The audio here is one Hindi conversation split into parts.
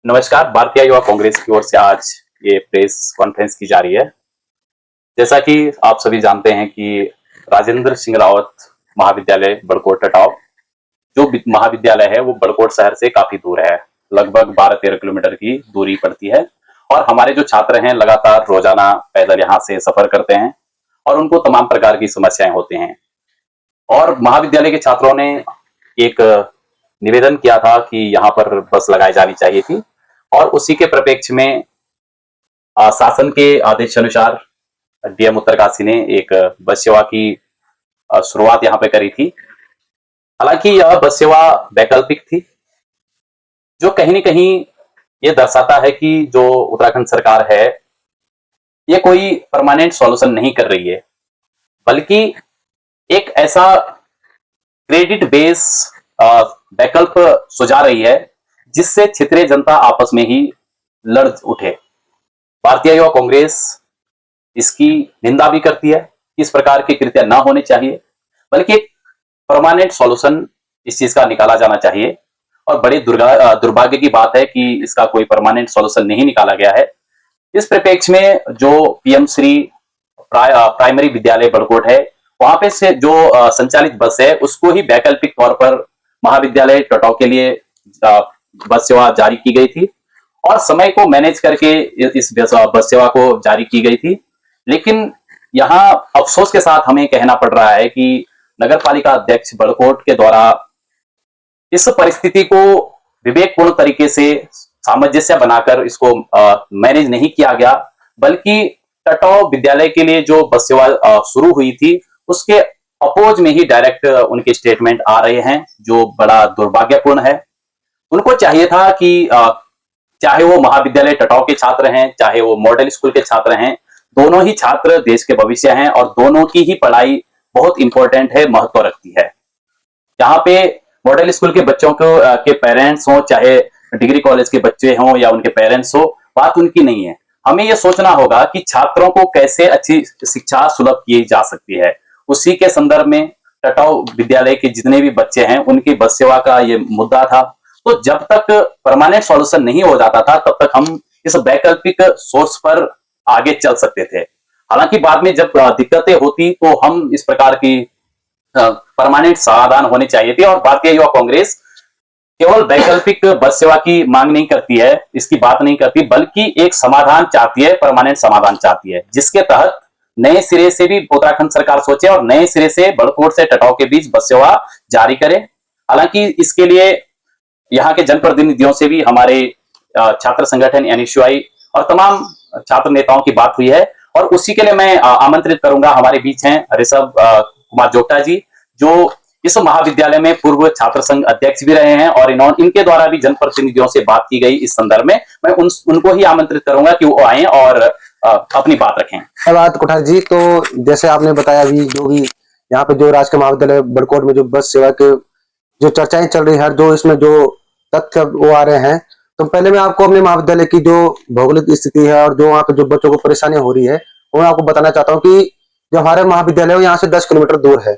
नमस्कार। भारतीय युवा कांग्रेस की ओर से आज ये प्रेस कॉन्फ्रेंस की जा रही है। जैसा कि आप सभी जानते हैं कि राजेंद्र सिंह रावत महाविद्यालय बड़कोट टटाव जो महाविद्यालय है वो बड़कोट शहर से काफी दूर है, लगभग 12-13 किलोमीटर की दूरी पड़ती है। और हमारे जो छात्र हैं लगातार रोजाना पैदल यहाँ से सफर करते हैं और उनको तमाम प्रकार की समस्याएं होती हैं। और महाविद्यालय के छात्रों ने एक निवेदन किया था कि यहाँ पर बस लगाई जानी चाहिए थी और उसी के परिप्रेक्ष्य में शासन के आदेश अनुसार डीएम उत्तरकाशी ने एक बस सेवा की शुरुआत यहाँ पे करी थी। हालांकि यह बस सेवा वैकल्पिक थी, जो कहीं न कहीं ये दर्शाता है कि जो उत्तराखंड सरकार है ये कोई परमानेंट सॉल्यूशन नहीं कर रही है, बल्कि एक ऐसा क्रेडिट बेस वैकल्प सुझा रही है जिससे क्षेत्रीय जनता आपस में ही लड़ उठे। भारतीय युवा कांग्रेस इसकी निंदा भी करती है। इस प्रकार के कृत्य ना होने चाहिए, बल्कि एक परमानेंट सॉल्यूशन इस चीज का निकाला जाना चाहिए। और बड़े दुर्भाग्य की बात है कि इसका कोई परमानेंट सॉल्यूशन नहीं निकाला गया है। इस परिप्रेक्ष्य में जो पीएम श्री प्राइमरी विद्यालय बड़कोट है, वहां पे से जो संचालित बस है उसको ही वैकल्पिक तौर पर महाविद्यालय टटाव के लिए बस सेवा जारी की गई थी और समय को मैनेज करके इस बस सेवा को जारी की गई थी। लेकिन यहाँ अफसोस के साथ हमें कहना पड़ रहा है कि नगर पालिका अध्यक्ष बड़कोट के द्वारा इस परिस्थिति को विवेकपूर्ण तरीके से सामंजस्य बनाकर इसको मैनेज नहीं किया गया, बल्कि टटाव विद्यालय के लिए जो बस सेवा शुरू हुई थी उसके अपोज में ही डायरेक्ट उनके स्टेटमेंट आ रहे हैं, जो बड़ा दुर्भाग्यपूर्ण है। उनको चाहिए था कि चाहे वो महाविद्यालय टटाव के छात्र हैं, चाहे वो मॉडल स्कूल के छात्र हैं, दोनों ही छात्र देश के भविष्य हैं और दोनों की ही पढ़ाई बहुत इंपॉर्टेंट है, महत्व रखती है। यहाँ पे मॉडल स्कूल के बच्चों को के पेरेंट्स हो, चाहे डिग्री कॉलेज के बच्चे हों या उनके पेरेंट्स हो, बात उनकी नहीं है। हमें यह सोचना होगा कि छात्रों को कैसे अच्छी शिक्षा सुलभ की जा सकती है। उसी के संदर्भ में टटाव विद्यालय के जितने भी बच्चे हैं उनकी बस सेवा का ये मुद्दा था। तो जब तक परमानेंट सॉल्यूशन नहीं हो जाता था तब तक हम इस वैकल्पिक सोर्स पर आगे चल सकते थे। हालांकि बाद में जब दिक्कतें होती तो हम इस प्रकार की परमानेंट समाधान होने चाहिए थे। और भारतीय युवा कांग्रेस केवल वैकल्पिक बस सेवा की मांग नहीं करती है, इसकी बात नहीं करती, बल्कि एक समाधान चाहती है, परमानेंट समाधान चाहती है, जिसके तहत नए सिरे से भी उत्तराखंड सरकार सोचे और नए सिरे से बड़कोट से टटाव के बीच बस सेवा जारी करे। हालांकि इसके लिए यहाँ के जनप्रतिनिधियों से भी हमारे छात्र संगठन एनएसयूआई और तमाम छात्र नेताओं की बात हुई है और उसी के लिए मैं आमंत्रित करूंगा। हमारे बीच हैं ऋषभ कुमार जोगटा जी, जो इस महाविद्यालय में पूर्व छात्र संघ अध्यक्ष भी रहे हैं और इनके द्वारा भी जनप्रतिनिधियों से बात की गई इस संदर्भ में। मैं उनको ही आमंत्रित करूंगा कि वो आए और अपनी बात रखें। धन्यवाद कोठारी जी। तो जैसे आपने बताया अभी जो भी यहाँ पे जो राजकीय महाविद्यालय बड़कोट में जो बस सेवा के जो चर्चाएं चल रही है, जो इसमें जो तथ्य वो आ रहे हैं, तो पहले मैं आपको अपने महाविद्यालय की जो भौगोलिक स्थिति है और जो वहाँ पे जो बच्चों को परेशानी हो रही है वो मैं आपको बताना चाहता हूँ कि जो हमारे महाविद्यालय है यहाँ से 10 किलोमीटर दूर है।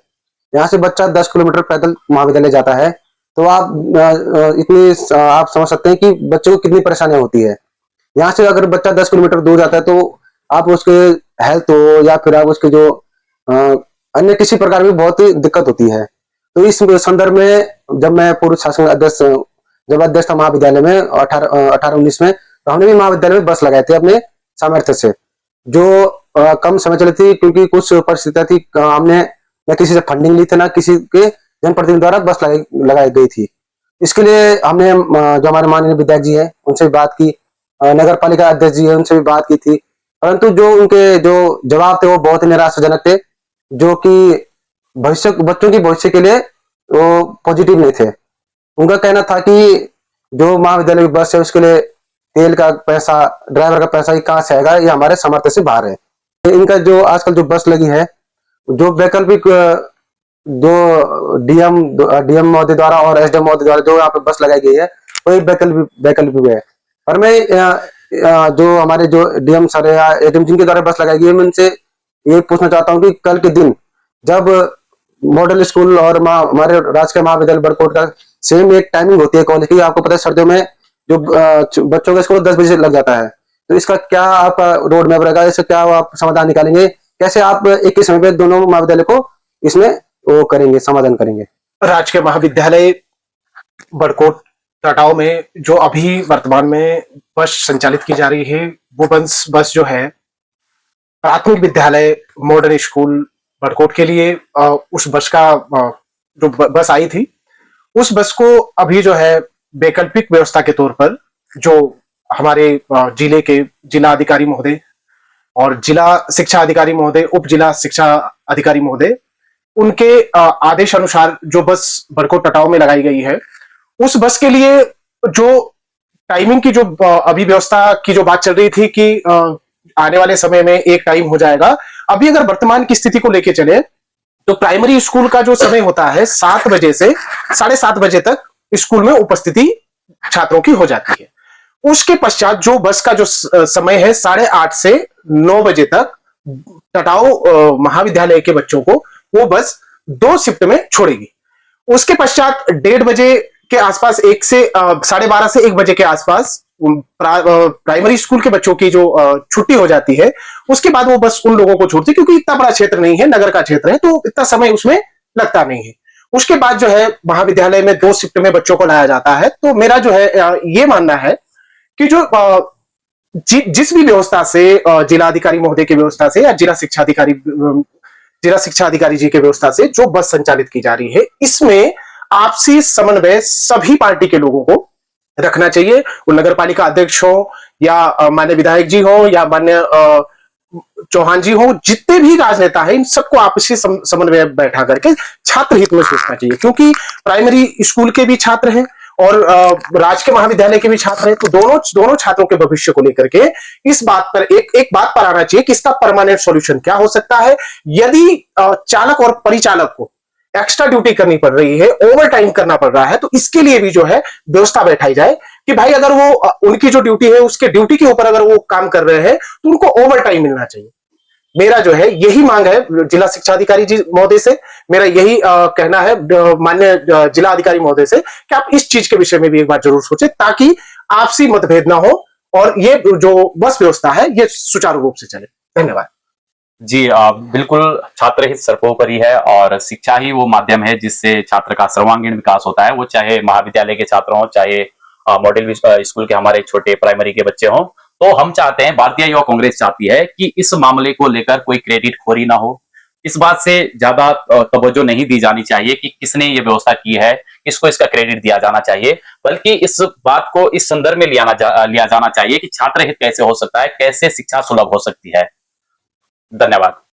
यहाँ से बच्चा 10 किलोमीटर पैदल महाविद्यालय जाता है। तो आप आप समझ सकते हैं कि बच्चों को कितनी परेशानियां होती है। यहाँ से अगर बच्चा 10 किलोमीटर दूर जाता है तो आप उसके हेल्थ हो या फिर आप उसके जो अन्य किसी प्रकार की बहुत ही दिक्कत होती है। तो इस संदर्भ में जब मैं पूर्व शासन अध्यक्ष जब अध्यक्ष था महाविद्यालय में 18-19 में, तो हमने भी महाविद्यालय में बस लगाए थे अपने सामर्थ्य से, जो कम समय चली थी क्योंकि कुछ परिस्थितियां थी। हमने न किसी से फंडिंग ली थी, ना किसी के जनप्रतिनिधि द्वारा बस लगाई गई थी। इसके लिए हमने जो हमारे माननीय विधायक जी है उनसे भी बात की, नगर पालिका अध्यक्ष जी है उनसे भी बात की थी, परंतु जो उनके जो जवाब थे वो बहुत ही निराशाजनक थे, जो कि भविष्य बच्चों की भविष्य के लिए वो पॉजिटिव नहीं थे। उनका कहना था कि जो महाविद्यालय की बस है उसके लिए तेल का पैसा, ड्राइवर का पैसा ये कहाँ से आएगा, ये हमारे सामर्थ्य से बाहर है। इनका जो आजकल जो बस लगी है, जो वैकल्पिक जो डीएम महोदय द्वारा और एसडीएम महोदय द्वारा जो यहाँ पे बस लगाई गई है वो एक वैकल्पिक है। और मैं जो हमारे जो डीएम सर या एडीएम जिनके द्वारा बस लगाई गई है, मैं उनसे ये पूछना चाहता हूँ कि कल के दिन जब मॉडल स्कूल और हमारे राजकीय महाविद्यालय बड़कोट का सेम एक टाइमिंग होती है कॉलेज की, आपको पता है सर्दियों में जो बच्चों का स्कूल 10 बजे से लग जाता है, तो इसका क्या आप रोड मैप रहेगा, इसका क्या आप समाधान निकालेंगे, कैसे आप एक ही समय पे दोनों महाविद्यालय को इसमें वो करेंगे, समाधान करेंगे? राजकीय महाविद्यालय बड़कोट टटाव में जो अभी वर्तमान में बस संचालित की जा रही है, वो बस जो है प्राथमिक विद्यालय मॉडर्न स्कूल बड़कोट के लिए उस बस का जो बस आई थी, उस बस को अभी जो है वैकल्पिक व्यवस्था के तौर पर जो हमारे जिले के जिला अधिकारी महोदय और जिला शिक्षा अधिकारी महोदय, उप जिला शिक्षा अधिकारी महोदय, उनके आदेश अनुसार जो बस बड़कोट टटाव में लगाई गई है, उस बस के लिए जो टाइमिंग की जो अभी व्यवस्था की जो बात चल रही थी कि आने वाले समय में एक टाइम हो जाएगा, अभी अगर वर्तमान की स्थिति को लेके चले तो प्राइमरी स्कूल का जो समय होता है 7 बजे से 7:30 बजे तक स्कूल में उपस्थिति छात्रों की हो जाती है। उसके पश्चात जो बस का जो समय है 8:30 से 9 बजे तक टटाव महाविद्यालय के बच्चों को वो बस 2 शिफ्ट में छोड़ेगी। उसके पश्चात 1:30 बजे के आसपास 1 से 12:30 से 1 बजे के आसपास प्राइमरी स्कूल के बच्चों की जो छुट्टी हो जाती है, उसके बाद वो बस उन लोगों को छोड़ती है, क्योंकि इतना बड़ा क्षेत्र नहीं है, नगर का क्षेत्र है, तो इतना समय उसमें लगता नहीं है। उसके बाद जो है महाविद्यालय में 2 शिफ्ट में बच्चों को लाया जाता है। तो मेरा जो है ये मानना है कि जो जिस भी व्यवस्था से जिला अधिकारी महोदय की व्यवस्था से या जिला शिक्षा अधिकारी जी की व्यवस्था से जो बस संचालित की जा रही है, इसमें आपसी समन्वय सभी पार्टी के लोगों को रखना चाहिए। वो नगर पालिका अध्यक्ष हो या मान्य विधायक जी हो या मान्य चौहान जी हो, जितने भी राजनेता हैं, इन सबको आपसी समन्वय बैठा करके छात्र हित में सोचना चाहिए, क्योंकि प्राइमरी स्कूल के भी छात्र हैं और राजकीय महाविद्यालय के भी छात्र हैं। तो दोनों छात्रों के भविष्य को लेकर के इस बात पर एक बात पर आना चाहिए कि इसका परमानेंट सॉल्यूशन क्या हो सकता है। यदि चालक और परिचालक को एक्स्ट्रा ड्यूटी करनी पड़ रही है, ओवर टाइम करना पड़ रहा है, तो इसके लिए भी जो है व्यवस्था बैठाई जाए कि भाई अगर वो उनकी जो ड्यूटी है उसके ड्यूटी के ऊपर अगर वो काम कर रहे हैं तो उनको ओवर टाइम मिलना चाहिए। मेरा जो है यही मांग है जिला शिक्षा अधिकारी जी महोदय से, मेरा यही कहना है मान्य जिला अधिकारी महोदय से कि आप इस चीज के विषय में भी एक बार जरूर सोचें, ताकि आपसी मतभेद ना हो और ये जो बस व्यवस्था है ये सुचारू रूप से चले। धन्यवाद जी। बिल्कुल, छात्र हित सर्वोपरि है और शिक्षा ही वो माध्यम है जिससे छात्र का सर्वांगीण विकास होता है, वो चाहे महाविद्यालय के छात्र हों, चाहे मॉडल स्कूल के हमारे छोटे प्राइमरी के बच्चे हों। तो हम चाहते हैं, भारतीय युवा कांग्रेस चाहती है कि इस मामले को लेकर कोई क्रेडिट खोरी ना हो। इस बात से ज्यादा तवज्जो नहीं दी जानी चाहिए कि किसने ये व्यवस्था की है, किसको इसका क्रेडिट दिया जाना चाहिए, बल्कि इस बात को इस संदर्भ में लिया जाना चाहिए कि छात्र हित कैसे हो सकता है, कैसे शिक्षा सुलभ हो सकती है। धन्यवाद।